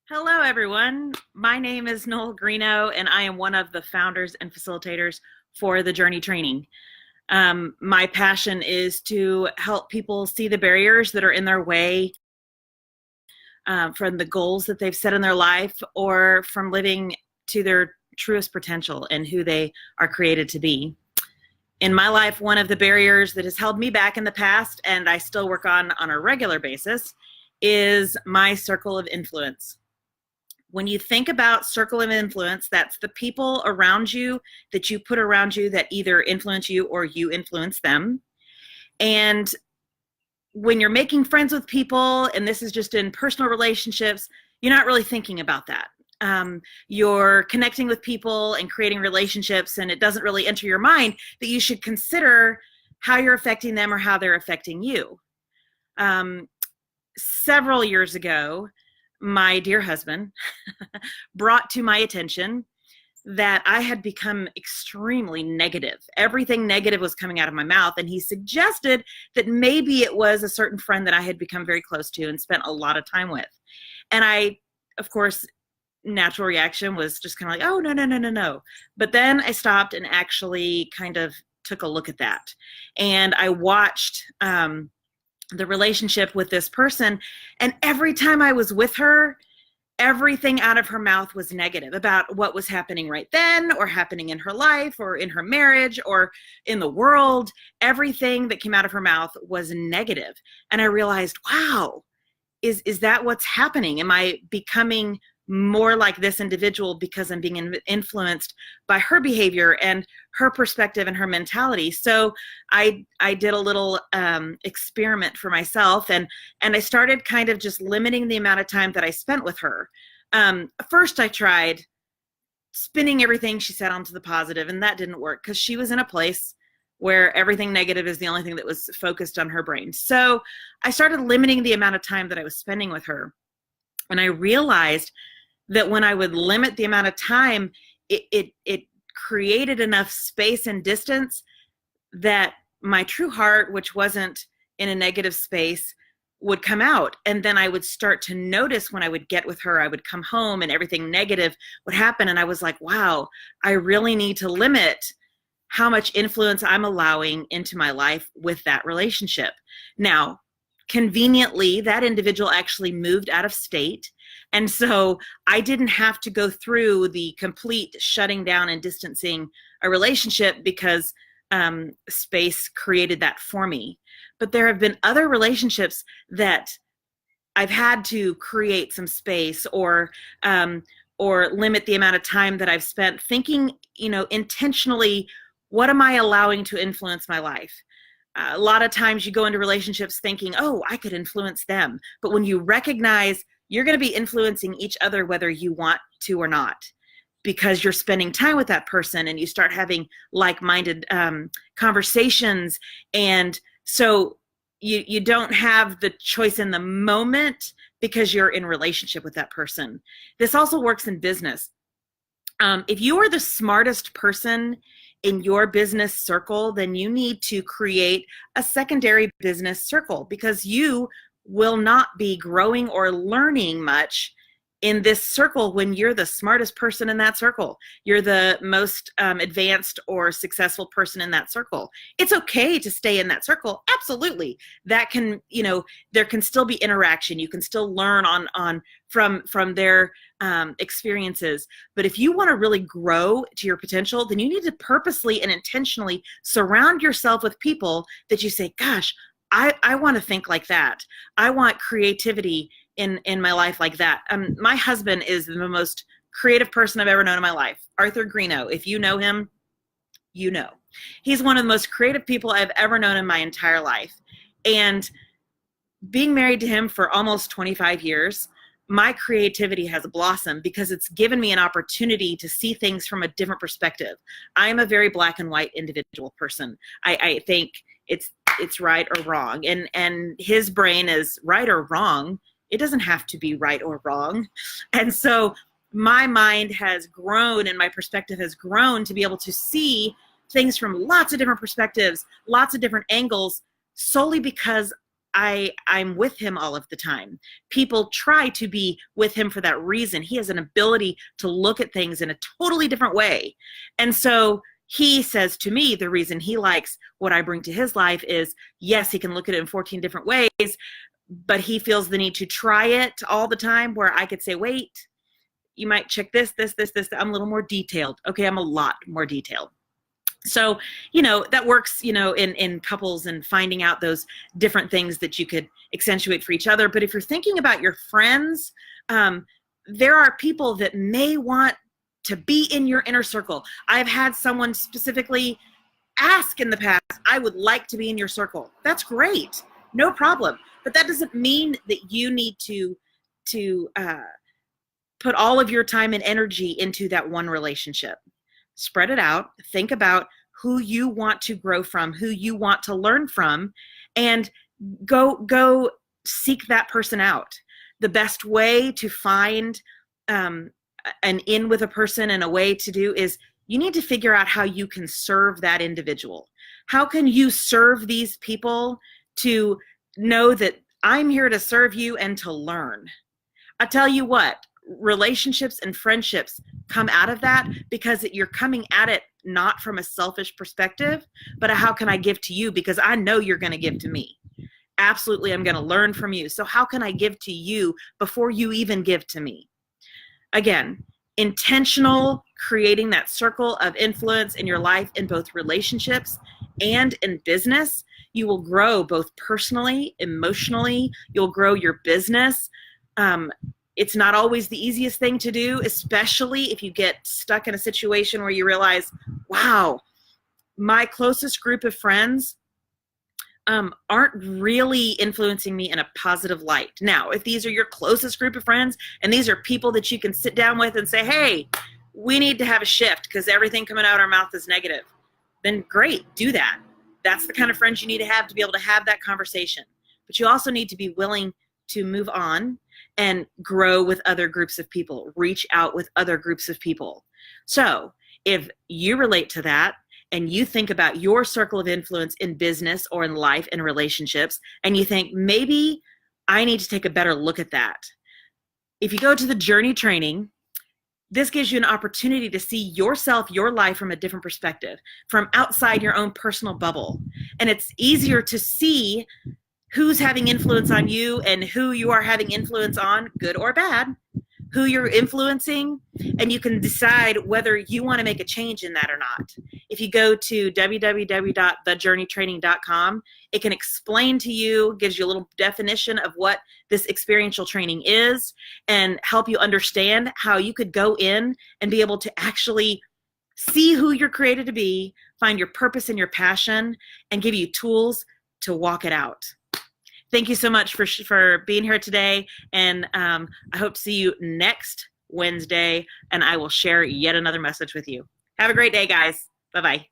Hello, everyone. My name is Noel Greeno, and I am one of the founders and facilitators for the Journey Training. My passion is to help people see the barriers that are in their way from the goals that they've set in their life or from living to their truest potential and who they are created to be. In my life, one of the barriers that has held me back in the past, and I still work on a regular basis, is my circle of influence. When you think about circle of influence, that's the people around you that you put around you that either influence you or you influence them. And when you're making friends with people, and this is just in personal relationships, you're not really thinking about that. You're connecting with people and creating relationships, and it doesn't really enter your mind that you should consider how you're affecting them or how they're affecting you. Several years ago, my dear husband brought to my attention that I had become extremely negative. Everything negative was coming out of my mouth, and he suggested that maybe it was a certain friend that I had become very close to and spent a lot of time with. And I, of course, natural reaction was just kind of like, oh, no, no, no, no, no. But then I stopped and actually kind of took a look at that. And I watched the relationship with this person, and every time I was with her, everything out of her mouth was negative about what was happening right then or happening in her life or in her marriage or in the world. Everything that came out of her mouth was negative. And I realized, wow, is that what's happening? Am I becoming more like this individual because I'm being influenced by her behavior and her perspective and her mentality? So I did a little experiment for myself, and I started kind of just limiting the amount of time that I spent with her. First, I tried spinning everything she said onto the positive, and that didn't work because she was in a place where everything negative is the only thing that was focused on her brain. So I started limiting the amount of time that I was spending with her. And I realized that when I would limit the amount of time, it created enough space and distance that my true heart, which wasn't in a negative space, would come out. And then I would start to notice when I would get with her, I would come home and everything negative would happen. And I was like, wow, I really need to limit how much influence I'm allowing into my life with that relationship. Now, conveniently, that individual actually moved out of state. And so I didn't have to go through the complete shutting down and distancing a relationship because space created that for me. But there have been other relationships that I've had to create some space or limit the amount of time that I've spent thinking, intentionally, what am I allowing to influence my life? A lot of times you go into relationships thinking, oh, I could influence them. But when you recognize you're going to be influencing each other whether you want to or not, because you're spending time with that person and you start having like-minded conversations. And so you don't have the choice in the moment because you're in relationship with that person. This also works in business. If you are the smartest person in your business circle, then you need to create a secondary business circle because you will not be growing or learning much in this circle when you're the smartest person in that circle. You're the most advanced or successful person in that circle. It's okay to stay in that circle. Absolutely. That can, there can still be interaction. You can still learn from their experiences. But if you want to really grow to your potential, then you need to purposely and intentionally surround yourself with people that you say, gosh, I want to think like that. I want creativity in my life like that. My husband is the most creative person I've ever known in my life. Arthur Greeno. If you know him, you know. He's one of the most creative people I've ever known in my entire life. And being married to him for almost 25 years, my creativity has blossomed because it's given me an opportunity to see things from a different perspective. I'm a very black and white individual person. I think it's right or wrong. And his brain is right or wrong. It doesn't have to be right or wrong. And so my mind has grown and my perspective has grown to be able to see things from lots of different perspectives, lots of different angles, solely because I'm with him all of the time. People try to be with him for that reason. He has an ability to look at things in a totally different way. And so he says to me, the reason he likes what I bring to his life is, yes, he can look at it in 14 different ways, but he feels the need to try it all the time, where I could say, wait, you might check this. I'm a little more detailed. Okay, I'm a lot more detailed. So, that works, in couples, and finding out those different things that you could accentuate for each other. But if you're thinking about your friends, there are people that may want to be in your inner circle. I've had someone specifically ask in the past, I would like to be in your circle. That's great. No problem. But that doesn't mean that you need to put all of your time and energy into that one relationship. Spread it out. Think about who you want to grow from, who you want to learn from, and go seek that person out. The best way to find an in with a person and a way to do is you need to figure out how you can serve that individual. How can you serve these people to know that I'm here to serve you and to learn? I tell you what, relationships and friendships come out of that because you're coming at it not from a selfish perspective, but how can I give to you? Because I know you're going to give to me. Absolutely, I'm going to learn from you. So how can I give to you before you even give to me? Again, intentional, creating that circle of influence in your life in both relationships and in business. You will grow both personally, emotionally. You'll grow your business. It's not always the easiest thing to do, especially if you get stuck in a situation where you realize, wow, my closest group of friends aren't really influencing me in a positive light. Now, if these are your closest group of friends and these are people that you can sit down with and say, hey, we need to have a shift because everything coming out of our mouth is negative, then great, do that. That's the kind of friends you need to be able to have that conversation. But you also need to be willing to move on and grow with other groups of people, reach out with other groups of people. So if you relate to that and you think about your circle of influence in business or in life and relationships, and you think, maybe I need to take a better look at that. If you go to the Journey training, this gives you an opportunity to see yourself, your life from a different perspective, from outside your own personal bubble. And it's easier to see who's having influence on you and who you are having influence on, good or bad, who you're influencing, and you can decide whether you want to make a change in that or not. If you go to www.thejourneytraining.com, it can explain to you, gives you a little definition of what this experiential training is, and help you understand how you could go in and be able to actually see who you're created to be, find your purpose and your passion, and give you tools to walk it out. Thank you so much for being here today, and I hope to see you next Wednesday, and I will share yet another message with you. Have a great day, guys. Bye-bye.